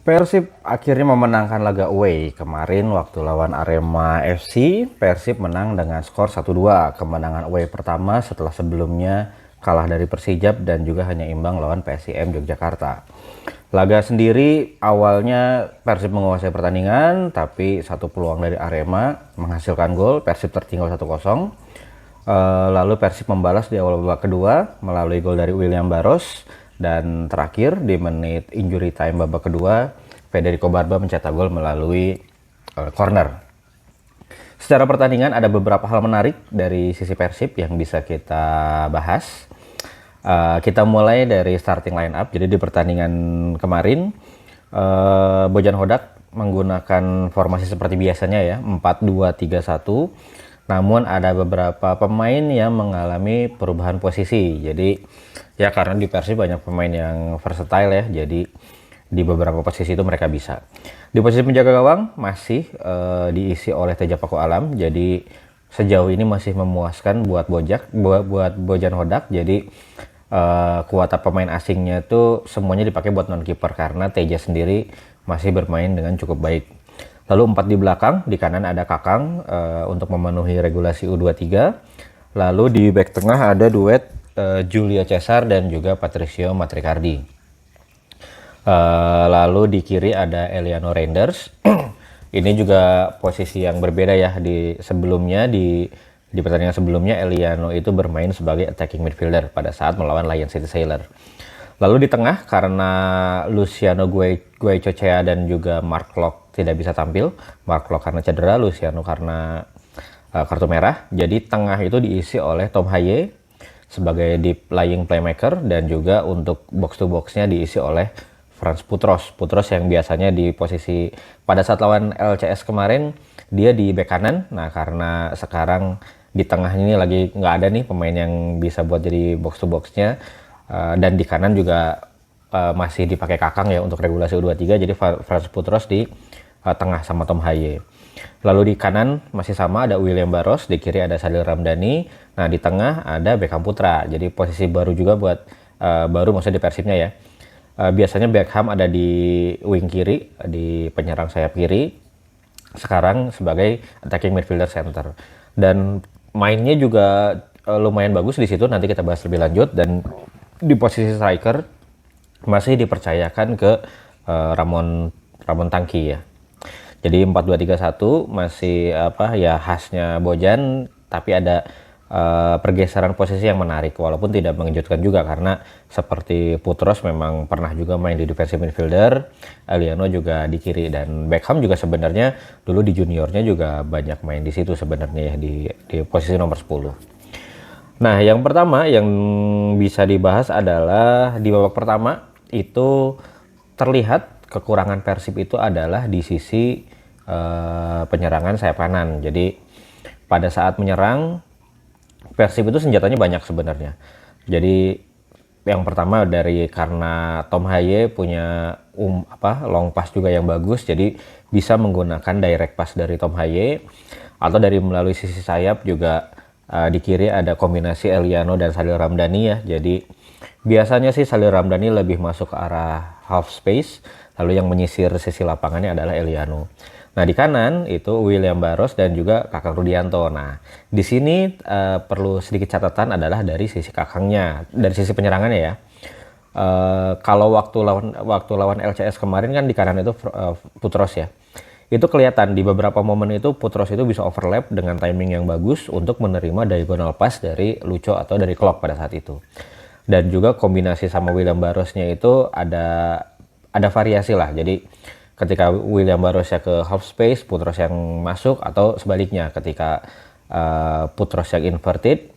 Persib akhirnya memenangkan laga away kemarin waktu lawan Arema FC. Persib menang dengan skor 1-2. Kemenangan away pertama setelah sebelumnya kalah dari Persijap dan juga hanya imbang lawan PSIM Yogyakarta. Laga sendiri awalnya Persib menguasai pertandingan, tapi satu peluang dari Arema menghasilkan gol. Persib tertinggal 1-0. Lalu Persib membalas di awal babak kedua melalui gol dari William Barros. Dan terakhir di menit injury time babak kedua, Federico Barba mencetak gol melalui corner. Secara pertandingan ada beberapa hal menarik dari sisi Persib yang bisa kita bahas. Kita mulai dari starting line up. Jadi di pertandingan kemarin, Bojan Hodak menggunakan formasi seperti biasanya ya, 4-2-3-1. Namun ada beberapa pemain yang mengalami perubahan posisi. Jadi ya karena di Persib banyak pemain yang versatile ya. Jadi di beberapa posisi itu mereka bisa. Di posisi penjaga gawang masih diisi oleh Teja Paku Alam. Jadi sejauh ini masih memuaskan buat Bojan Hodak. Jadi kuota pemain asingnya itu semuanya dipakai buat non kiper karena Teja sendiri masih bermain dengan cukup baik. Lalu 4 di belakang, di kanan ada Kakang untuk memenuhi regulasi U23. Lalu di back tengah ada duet Julio Cesar dan juga Patricio Matricardi. Lalu di kiri ada Eliano Reinders. Ini juga posisi yang berbeda ya. Di pertandingan sebelumnya Eliano itu bermain sebagai attacking midfielder pada saat melawan Lion City Sailor. Lalu di tengah karena Luciano Guaicochea dan juga Mark Locke tidak bisa tampil. Mark Locke karena cedera, Luciano karena kartu merah. Jadi tengah itu diisi oleh Tom Haye sebagai deep lying playmaker dan juga untuk box to boxnya diisi oleh Franz Putros. Putros yang biasanya di posisi pada saat lawan LCS kemarin dia di bek kanan. Nah karena sekarang di tengah ini lagi nggak ada nih pemain yang bisa buat jadi box to boxnya. Dan di kanan juga masih dipakai Kakang ya untuk regulasi U23, jadi Franz Putros di tengah sama Tom Haye. Lalu di kanan masih sama ada William Barros, di kiri ada Sadil Ramdhani, nah di tengah ada Beckham Putra. Jadi posisi baru juga buat baru maksudnya di Persibnya ya. Biasanya Beckham ada di wing kiri, di penyerang sayap kiri, sekarang sebagai attacking midfielder center. Dan mainnya juga lumayan bagus di situ, nanti kita bahas lebih lanjut. Dan di posisi striker masih dipercayakan ke Ramon Tangki ya. Jadi 4-2-3-1 masih khasnya Bojan, tapi ada pergeseran posisi yang menarik walaupun tidak mengejutkan juga karena seperti Putros memang pernah juga main di defensive midfielder, Eliano juga di kiri, dan Beckham juga sebenarnya dulu di juniornya juga banyak main di situ sebenarnya ya di posisi nomor 10. Nah, yang pertama yang bisa dibahas adalah di babak pertama itu terlihat kekurangan Persib itu adalah di sisi penyerangan sayap kanan. Jadi pada saat menyerang Persib itu senjatanya banyak sebenarnya. Jadi yang pertama karena Tom Haye punya long pass juga yang bagus, jadi bisa menggunakan direct pass dari Tom Haye atau dari melalui sisi sayap juga. Di kiri ada kombinasi Eliano dan Sadil Ramdhani ya. Jadi biasanya sih Sadil Ramdhani lebih masuk ke arah half space, lalu yang menyisir sisi lapangannya adalah Eliano. Nah di kanan itu William Barros dan juga Kakang Rudianto. Nah di sini perlu sedikit catatan adalah dari sisi Kakangnya, dari sisi penyerangannya ya. Kalau waktu lawan LCS kemarin kan di kanan itu Putros ya. Itu kelihatan di beberapa momen itu Putros itu bisa overlap dengan timing yang bagus untuk menerima diagonal pass dari Lucho atau dari Klok pada saat itu. Dan juga kombinasi sama William Barrosnya itu ada variasi lah. Jadi ketika William Barrosnya ke half space, Putros yang masuk, atau sebaliknya ketika Putros yang inverted,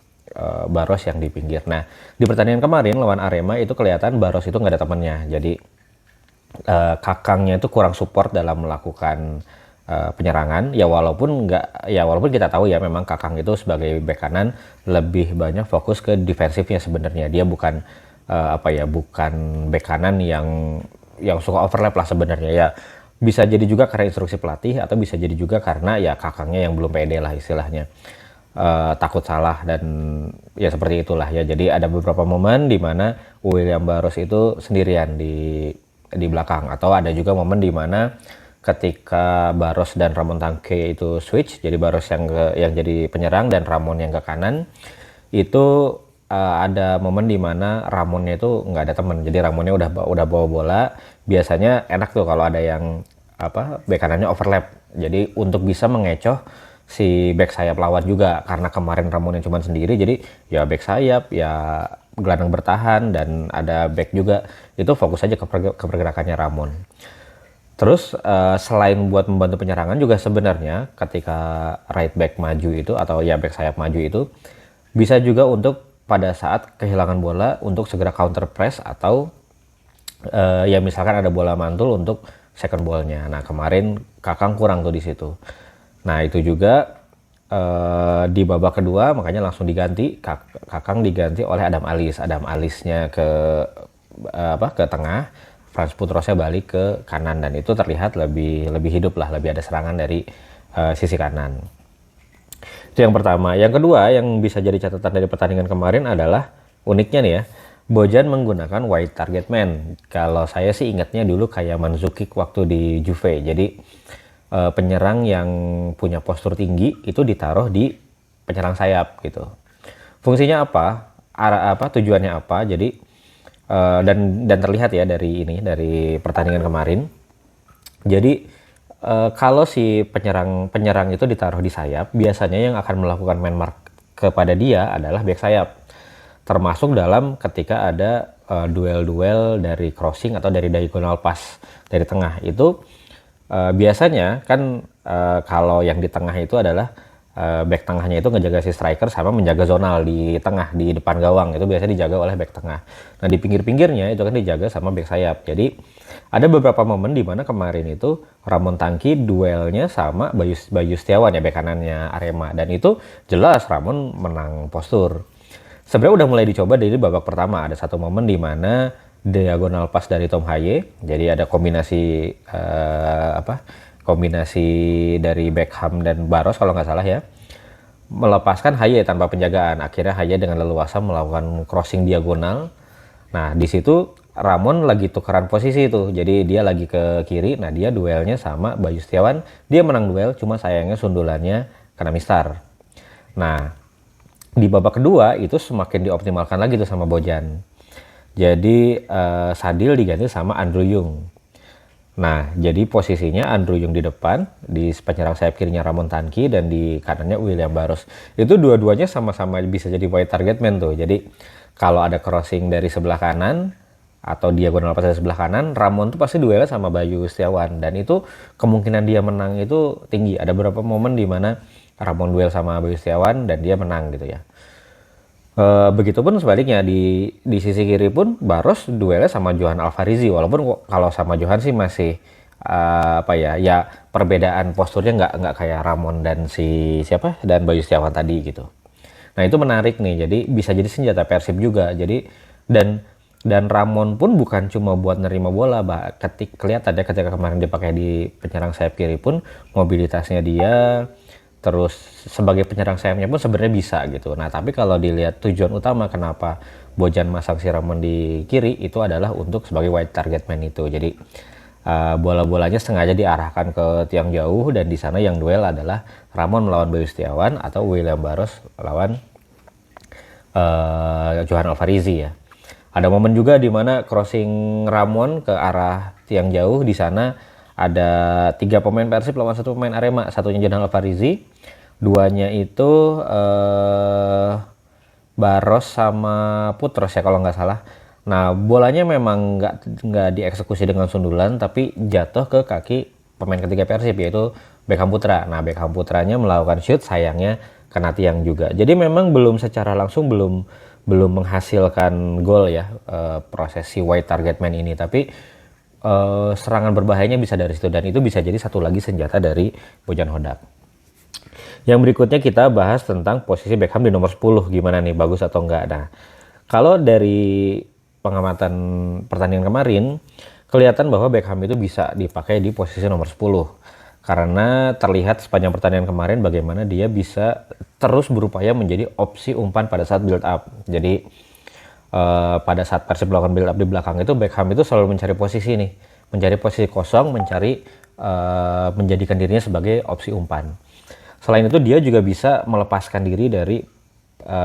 Barros yang di pinggir. Nah di pertandingan kemarin lawan Arema itu kelihatan Barros itu nggak ada temannya. Jadi Kakangnya itu kurang support dalam melakukan penyerangan ya, walaupun kita tahu ya memang Kakang itu sebagai bek kanan lebih banyak fokus ke defensifnya sebenarnya. Dia bukan bukan bek kanan yang suka overlap lah sebenarnya ya. Bisa jadi juga karena instruksi pelatih atau bisa jadi juga karena ya Kakangnya yang belum pede lah istilahnya. Takut salah dan ya seperti itulah ya. Jadi ada beberapa momen di mana William Barros itu sendirian di di belakang. Atau ada juga momen di mana ketika Barros dan Ramon Tanque itu switch, jadi Barros yang jadi penyerang dan Ramon yang ke kanan, itu ada momen di mana Ramonnya itu nggak ada temen, jadi Ramonnya udah bawa bola. Biasanya enak tuh kalau ada yang bek kanannya overlap, jadi untuk bisa mengecoh si bek sayap lawan juga, karena kemarin Ramonnya cuma sendiri, jadi ya bek sayap ya gelandang bertahan dan ada bek juga, itu fokus aja ke pergerakannya Ramon. Terus selain buat membantu penyerangan juga sebenarnya ketika right back maju itu atau ya back sayap maju itu bisa juga untuk pada saat kehilangan bola untuk segera counter press atau ya misalkan ada bola mantul untuk second ball-nya. Nah kemarin Kakang kurang tuh di situ. Nah itu juga di babak kedua makanya langsung diganti, Kakang diganti oleh Adam Alis. Adam Alisnya ke tengah, Frans Putrosnya balik ke kanan, dan itu terlihat lebih hidup lah, lebih ada serangan dari sisi kanan. Itu yang pertama. Yang kedua yang bisa jadi catatan dari pertandingan kemarin adalah uniknya nih ya, Bojan menggunakan wide target man. Kalau saya sih ingatnya dulu kayak Mandzukic waktu di Juve. Jadi penyerang yang punya postur tinggi itu ditaruh di penyerang sayap gitu. Fungsinya apa? Tujuannya apa? Jadi dan terlihat ya dari pertandingan kemarin. Jadi kalau si penyerang itu ditaruh di sayap, biasanya yang akan melakukan man mark kepada dia adalah back sayap. Termasuk dalam ketika ada duel-duel dari crossing atau dari diagonal pass dari tengah. Itu biasanya kan kalau yang di tengah itu adalah back tengahnya itu ngejaga si striker sama menjaga zonal di tengah, di depan gawang itu biasa dijaga oleh back tengah. Nah di pinggir-pinggirnya itu kan dijaga sama back sayap. Jadi ada beberapa momen di mana kemarin itu Ramon Tanque duelnya sama Bayu Setiawan ya, back kanannya Arema, dan itu jelas Ramon menang postur. Sebenarnya udah mulai dicoba dari babak pertama. Ada satu momen di mana diagonal pass dari Tom Haye, jadi ada kombinasi kombinasi dari Beckham dan Barros kalau nggak salah ya, melepaskan Haye tanpa penjagaan. Akhirnya Haye dengan leluasa melakukan crossing diagonal. Nah di situ Ramon lagi tukeran posisi itu, jadi dia lagi ke kiri. Nah dia duelnya sama Bayu Setiawan, dia menang duel, cuma sayangnya sundulannya kena mistar. Nah di babak kedua itu semakin dioptimalkan lagi tuh sama Bojan. Jadi Sadil diganti sama Andrew Yung. Nah, jadi posisinya Andrew Yung di depan, di penyerang sayap kirinya Ramon Tanque, dan di kanannya William Barros. Itu dua-duanya sama-sama bisa jadi wide target man tuh. Jadi kalau ada crossing dari sebelah kanan atau diagonal pas dari sebelah kanan, Ramon tuh pasti duelnya sama Bayu Setiawan, dan itu kemungkinan dia menang itu tinggi. Ada beberapa momen di mana Ramon duel sama Bayu Setiawan dan dia menang gitu ya. Begitupun sebaliknya di sisi kiri pun Barros duelnya sama Johan Alvarizi, walaupun kalau sama Johan sih masih ya perbedaan posturnya nggak kayak Ramon dan dan Bayu Setiawan tadi gitu. Nah itu menarik nih, jadi bisa jadi senjata Persib juga. Jadi dan Ramon pun bukan cuma buat nerima bola, kelihatan ya ketika kemarin dipakai di penyerang sayap kiri pun mobilitasnya dia, terus sebagai penyerang sayapnya pun sebenarnya bisa gitu. Nah tapi kalau dilihat tujuan utama kenapa Bojan masang si Ramon di kiri itu adalah untuk sebagai wide target man itu. Jadi bola-bolanya sengaja diarahkan ke tiang jauh, dan di sana yang duel adalah Ramon melawan Bayu Setiawan atau William Barros lawan Johan Alvarizi ya. Ada momen juga di mana crossing Ramon ke arah tiang jauh, di sana ada 3 pemain Persib lawan 1 pemain Arema, satunya Johan Alvarizi, 2-nya itu Barros sama Putros ya kalau nggak salah. Nah bolanya memang nggak dieksekusi dengan sundulan, tapi jatuh ke kaki pemain ketiga Persib yaitu Beckham Putra. Nah Beckham Putranya melakukan shoot, sayangnya kena tiang juga. Jadi memang secara langsung belum menghasilkan gol ya proses si wide target man ini, tapi serangan berbahayanya bisa dari situ, dan itu bisa jadi satu lagi senjata dari Bojan Hodak. Yang berikutnya kita bahas tentang posisi Beckham di nomor 10, gimana nih, bagus atau enggak. Nah kalau dari pengamatan pertandingan kemarin kelihatan bahwa Beckham itu bisa dipakai di posisi nomor 10, karena terlihat sepanjang pertandingan kemarin bagaimana dia bisa terus berupaya menjadi opsi umpan pada saat build up. Jadi pada saat Persib melakukan build up di belakang itu Beckham itu selalu mencari posisi nih. mencari posisi kosong, menjadikan dirinya sebagai opsi umpan. Selain itu dia juga bisa melepaskan diri dari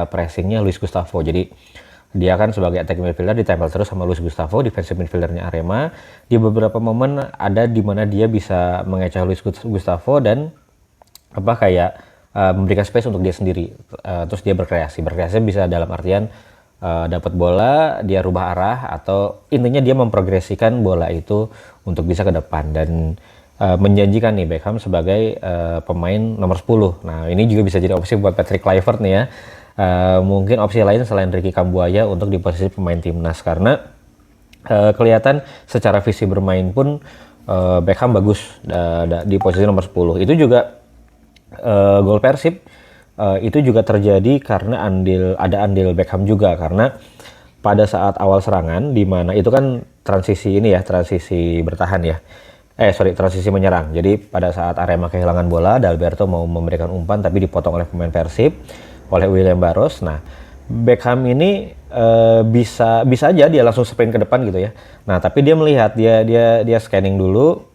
pressingnya Luis Gustavo. Jadi dia kan sebagai attacking midfielder ditempel terus sama Luis Gustavo, defensive midfieldernya Arema. Di beberapa momen ada di mana dia bisa mengecoh Luis Gustavo dan memberikan space untuk dia sendiri. Terus dia berkreasi bisa dalam artian dapat bola, dia rubah arah, atau intinya dia memprogresikan bola itu untuk bisa ke depan dan menjanjikan nih Beckham sebagai pemain nomor 10. Nah, ini juga bisa jadi opsi buat Patrick Kluivert nih ya. Mungkin opsi lain selain Ricky Kambuaya untuk di posisi pemain timnas, karena kelihatan secara visi bermain pun Beckham bagus di posisi nomor 10. Itu juga gol Persib itu juga terjadi karena ada andil Beckham juga, karena pada saat awal serangan di mana itu kan transisi bertahan ya. Transisi menyerang. Jadi pada saat Arema kehilangan bola, Dalberto mau memberikan umpan tapi dipotong oleh pemain Persib, oleh William Barros. Nah, Beckham ini bisa aja dia langsung sprint ke depan gitu ya. Nah, tapi dia melihat dia scanning dulu,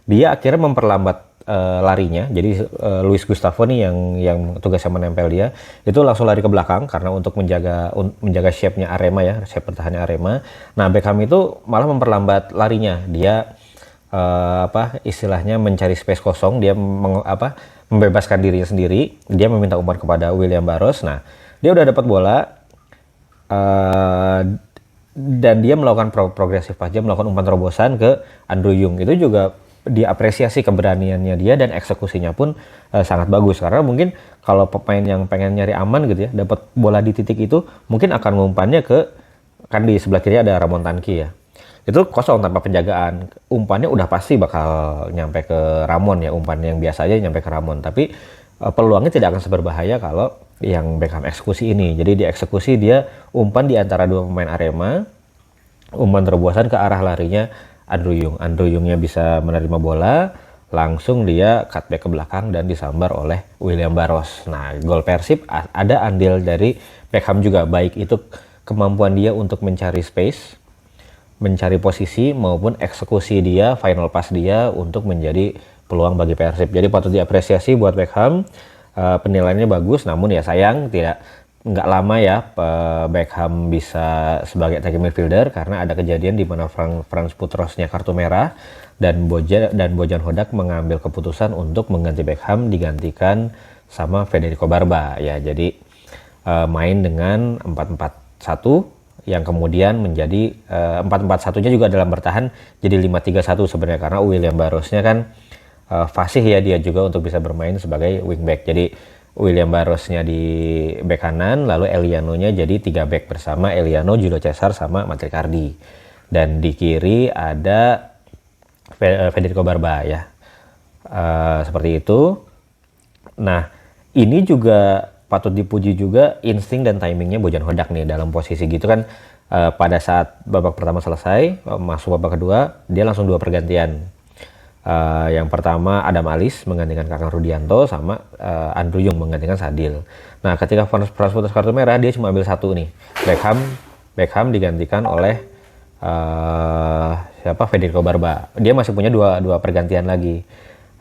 dia akhirnya memperlambat larinya. Jadi Luis Gustavo nih yang tugasnya menempel dia itu langsung lari ke belakang karena untuk menjaga shape-nya Arema ya, shape pertahanan Arema. Nah, Beckham itu malah memperlambat larinya. Dia istilahnya mencari space kosong, dia membebaskan dirinya sendiri. Dia meminta umpan kepada William Barros. Nah, dia udah dapat bola dan dia melakukan progresif pass, dia melakukan umpan terobosan ke Andrew Yung. Itu juga diapresiasi keberaniannya dia, dan eksekusinya pun sangat bagus, karena mungkin kalau pemain yang pengen nyari aman gitu ya, dapat bola di titik itu mungkin akan ngumpannya kan di sebelah kiri ada Ramon Tanki ya, itu kosong tanpa penjagaan, umpannya udah pasti bakal nyampe ke Ramon ya, umpan yang biasa aja nyampe ke Ramon, tapi peluangnya tidak akan seberbahaya kalau yang Beckham eksekusi ini. Jadi di eksekusi dia umpan di antara dua pemain Arema, umpan terobosan ke arah larinya Andrew Yung. Andrew Yung-nya bisa menerima bola, langsung dia cutback ke belakang dan disambar oleh William Barros. Nah, gol Persib ada andil dari Beckham juga, baik itu kemampuan dia untuk mencari space, mencari posisi, maupun eksekusi dia, final pass dia untuk menjadi peluang bagi Persib. Jadi patut diapresiasi buat Beckham, penilaiannya bagus, namun ya sayang nggak lama ya Beckham bisa sebagai attacking midfielder karena ada kejadian di mana Frans Putrosnya kartu merah dan Bojan Hodak mengambil keputusan untuk mengganti Beckham, digantikan sama Federico Barba ya. Jadi main dengan 4-4-1 yang kemudian menjadi 4-4-1-nya juga dalam bertahan jadi 5-3-1 sebenarnya, karena William Barrosnya kan fasih ya dia juga untuk bisa bermain sebagai wingback. Jadi William Barrosnya di bek kanan, lalu Eliano-nya jadi 3 bek bersama Eliano, Julio Cesar, sama Matricardi. Dan di kiri ada Federico Barba ya. Seperti itu. Nah, ini juga patut dipuji juga insting dan timingnya Bojan Hodak nih dalam posisi gitu kan. Pada saat babak pertama selesai, masuk babak kedua, dia langsung 2 pergantian. Yang pertama Adam Alis menggantikan Kakang Rudianto, sama Andrew Yung menggantikan Sadil. Nah, ketika Frans putus kartu merah, dia cuma ambil 1 nih. Beckham digantikan oleh Federico Barba. Dia masih punya dua pergantian lagi.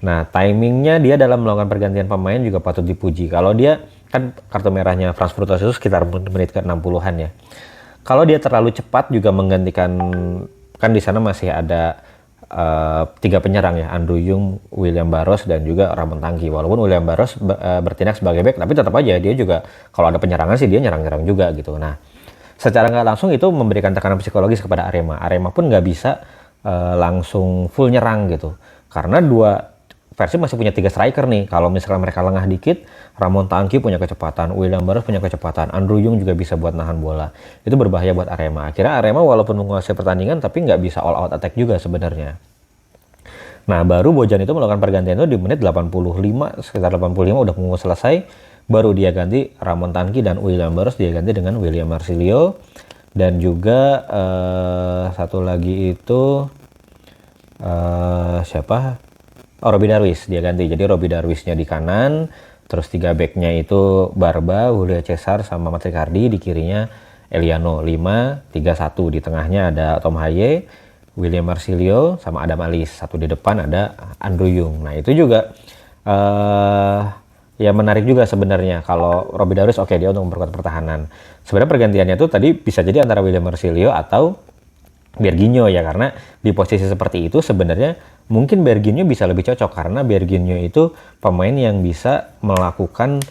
Nah, timingnya dia dalam melakukan pergantian pemain juga patut dipuji. Kalau dia kan kartu merahnya Frans Putus itu sekitar menit ke 60-an ya. Kalau dia terlalu cepat juga menggantikan, kan di sana masih ada 3 penyerang ya, Andrew Yung, William Barros, dan juga Ramon Tanki. Walaupun William Barros bertindak sebagai back, tapi tetap aja dia juga kalau ada penyerangan sih dia nyerang-nyerang juga gitu. Nah, secara nggak langsung itu memberikan tekanan psikologis kepada Arema. Arema pun nggak bisa langsung full nyerang gitu, karena Persib masih punya 3 striker nih. Kalau misalkan mereka lengah dikit, Ramon Tanki punya kecepatan, William Barros punya kecepatan, Andrew Yung juga bisa buat nahan bola. Itu berbahaya buat Arema. Akhirnya Arema walaupun menguasai pertandingan, tapi nggak bisa all out attack juga sebenarnya. Nah, baru Bojan itu melakukan pergantian itu di menit 85, sekitar 85 udah mau selesai. Baru dia ganti Ramon Tanki, dan William Barros dia ganti dengan William Marsilio. Dan juga satu lagi itu Robby Darwish dia ganti. Jadi Robby Darwishnya di kanan, terus 3 backnya itu Barba, Julio Cesar, sama Matricardi. Di kirinya Eliano. 5-3-1. Di tengahnya ada Tom Haye, William Marsilio sama Adam Alice. Satu di depan ada Andrew Yung. Nah itu juga ya menarik juga sebenarnya. Kalau Robby Darwish oke, dia untuk memperkuat pertahanan. Sebenarnya pergantiannya tuh tadi bisa jadi antara William Marsilio atau Berginho ya, karena di posisi seperti itu sebenarnya mungkin Berginho bisa lebih cocok karena Berginho itu pemain yang bisa melakukan,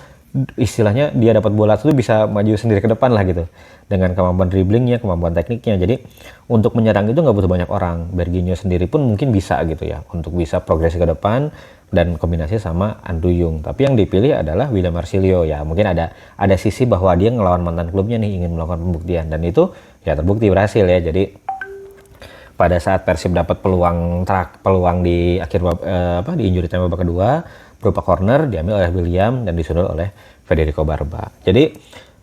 istilahnya dia dapat bola itu bisa maju sendiri ke depan lah gitu, dengan kemampuan dribblingnya, kemampuan tekniknya. Jadi untuk menyerang itu nggak butuh banyak orang. Berginho sendiri pun mungkin bisa gitu ya untuk bisa progresi ke depan dan kombinasi sama Andrew Yung. Tapi yang dipilih adalah William Marsilio ya. Mungkin ada sisi bahwa dia ngelawan mantan klubnya nih, ingin melakukan pembuktian, dan itu ya terbukti berhasil ya. Jadi pada saat Persib dapat peluang di akhir di injury time babak kedua berupa corner, diambil oleh William dan disundul oleh Federico Barba. Jadi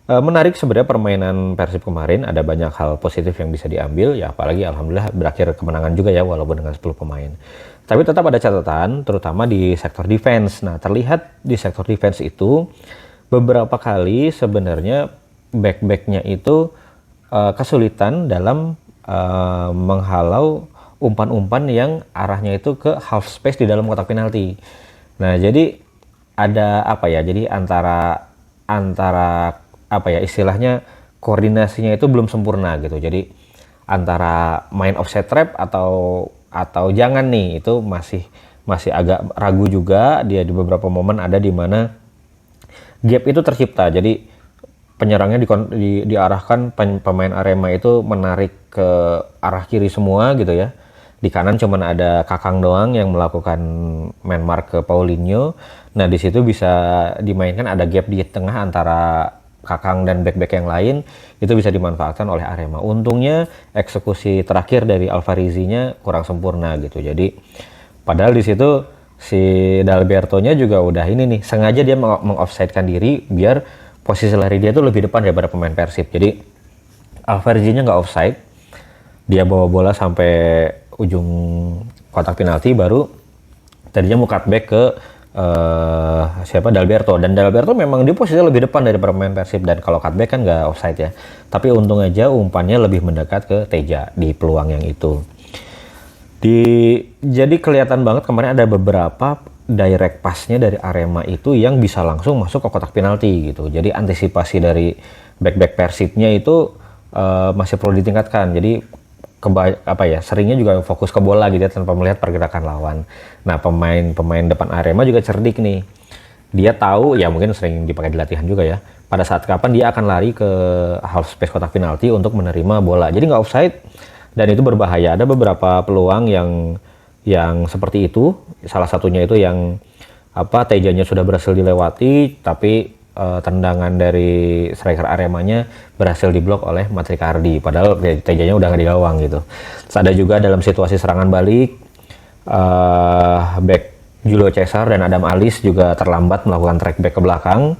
menarik sebenarnya permainan Persib kemarin, ada banyak hal positif yang bisa diambil ya, apalagi alhamdulillah berakhir kemenangan juga ya walaupun dengan 10 pemain. Tapi tetap ada catatan terutama di sektor defense. Nah, terlihat di sektor defense itu beberapa kali sebenarnya back-backnya itu kesulitan dalam menghalau umpan-umpan yang arahnya itu ke half space di dalam kotak penalti. Nah, jadi ada apa ya? Jadi antara apa ya, istilahnya koordinasinya itu belum sempurna gitu. Jadi antara main offset trap atau jangan nih, itu masih agak ragu juga. Dia di beberapa momen ada di mana gap itu tercipta. Jadi penyerangnya diarahkan, pemain Arema itu menarik ke arah kiri semua gitu ya. Di kanan cuman ada Kakang doang yang melakukan man mark ke Paulinho. Nah, di situ bisa dimainkan, ada gap di tengah antara Kakang dan back-back yang lain, itu bisa dimanfaatkan oleh Arema. Untungnya eksekusi terakhir dari Alvarizi-nya kurang sempurna gitu. Jadi padahal di situ si Dalberto-nya juga udah ini nih, sengaja dia meng-offside-kan diri biar posisi lari dia tuh lebih depan daripada pemain Persib. Jadi Alvarizi-nya nggak offside, dia bawa bola sampai ujung kotak penalti, baru tadinya mau cutback ke Dalberto, dan Dalberto memang di posisi lebih depan daripada pemain Persib, dan kalau cutback kan nggak offside ya. Tapi untung aja umpannya lebih mendekat ke Teja di peluang yang itu. Jadi kelihatan banget kemarin ada beberapa direct pass-nya dari Arema itu yang bisa langsung masuk ke kotak penalti gitu. Jadi antisipasi dari back-back Persibnya itu masih perlu ditingkatkan. Jadi seringnya juga fokus ke bola gitu ya, tanpa melihat pergerakan lawan. Nah, pemain depan Arema juga cerdik nih. Dia tahu ya, mungkin sering dipakai di latihan juga ya, pada saat kapan dia akan lari ke half space kotak penalti untuk menerima bola. Jadi nggak offside, dan itu berbahaya. Ada beberapa peluang yang seperti itu. Salah satunya itu yang Tejanya sudah berhasil dilewati, tapi tendangan dari striker Aremanya berhasil diblok oleh Matrikardi, padahal Tejanya udah nggak di gawang gitu. Terus ada juga dalam situasi serangan balik, back Julio Cesar dan Adam Alice juga terlambat melakukan track back ke belakang.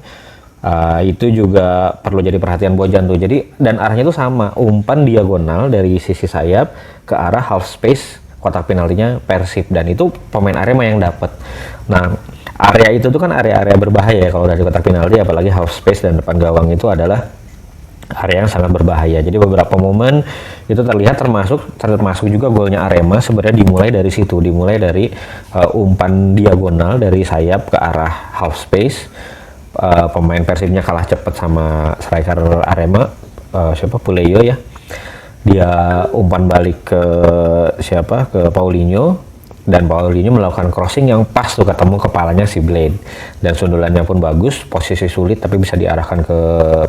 Itu juga perlu jadi perhatian Bojan tuh. Jadi, dan arahnya itu sama, umpan diagonal dari sisi sayap ke arah half space kotak penaltinya Persib, dan itu pemain Arema yang dapat. Nah, area itu tuh kan area-area berbahaya ya kalau dari kotak penalti, apalagi half space dan depan gawang itu adalah area yang sangat berbahaya. Jadi beberapa momen itu terlihat, termasuk juga golnya Arema sebenarnya dimulai dari situ, dimulai dari umpan diagonal dari sayap ke arah half space. Pemain Persibnya kalah cepat sama striker Arema, Puleyo ya. Dia umpan balik ke Paulinho, dan Paulinho melakukan crossing yang pas tuh ketemu kepalanya si Blade, dan sundulannya pun bagus, posisi sulit tapi bisa diarahkan ke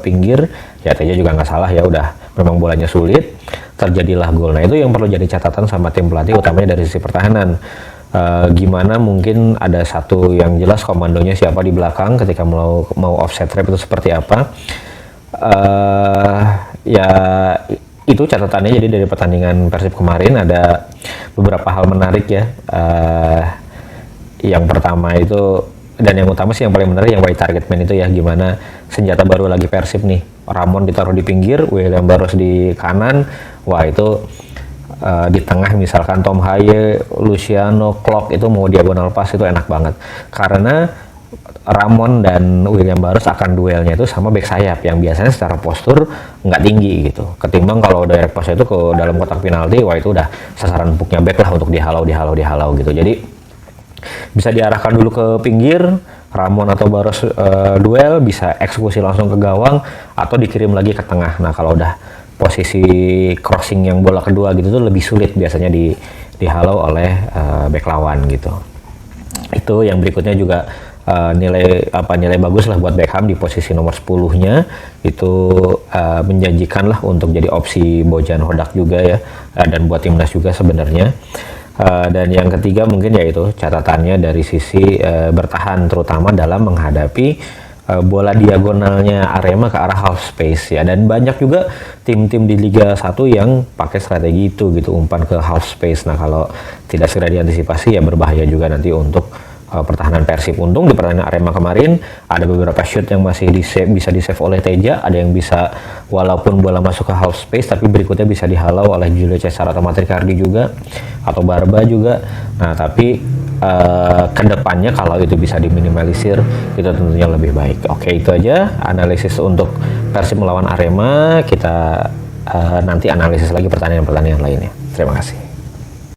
pinggir ya. Teja juga nggak salah ya, udah memang bolanya sulit, terjadilah gol. Nah, itu yang perlu jadi catatan sama tim pelatih, utamanya dari sisi pertahanan. Gimana mungkin ada satu yang jelas komandonya siapa di belakang ketika mau offset trap itu seperti apa. Ya itu catatannya. Jadi dari pertandingan Persib kemarin ada beberapa hal menarik ya. Yang pertama itu, dan yang utama sih yang paling menarik, yang white target man itu ya, gimana senjata baru lagi Persib nih, Ramon ditaruh di pinggir, William Barros di kanan. Wah, itu di tengah misalkan Tom Haye, Luciano, Klok itu mau diagonal pass itu enak banget, karena Ramon dan William Barros akan duelnya itu sama back sayap yang biasanya secara postur nggak tinggi gitu. Ketimbang kalau direct pass itu ke dalam kotak penalti, wah itu udah sasaran empuknya back lah untuk dihalau gitu. Jadi bisa diarahkan dulu ke pinggir, Ramon atau Barros duel, bisa eksekusi langsung ke gawang atau dikirim lagi ke tengah. Nah kalau udah posisi crossing yang bola kedua gitu tuh lebih sulit biasanya dihalau oleh back lawan gitu. Itu yang berikutnya juga nilai bagus lah buat Beckham di posisi nomor 10-nya itu menjanjikan lah untuk jadi opsi Bojan Hodak juga ya, dan buat timnas juga sebenarnya. Dan yang ketiga mungkin yaitu catatannya dari sisi bertahan, terutama dalam menghadapi bola diagonalnya Arema ke arah half space ya, dan banyak juga tim-tim di Liga 1 yang pakai strategi itu gitu, umpan ke half space. Nah kalau tidak segera diantisipasi ya berbahaya juga nanti untuk pertahanan Persib. Untung di pertandingan Arema kemarin ada beberapa shoot yang masih bisa di save oleh Teja, ada yang bisa walaupun bola masuk ke half space tapi berikutnya bisa dihalau oleh Julio Cesar atau Matrikardi juga atau Barba juga. Nah tapi kedepannya kalau itu bisa diminimalisir itu tentunya lebih baik. Oke, itu aja analisis untuk Persib melawan Arema. Kita nanti analisis lagi pertandingan-pertandingan lainnya. Terima kasih.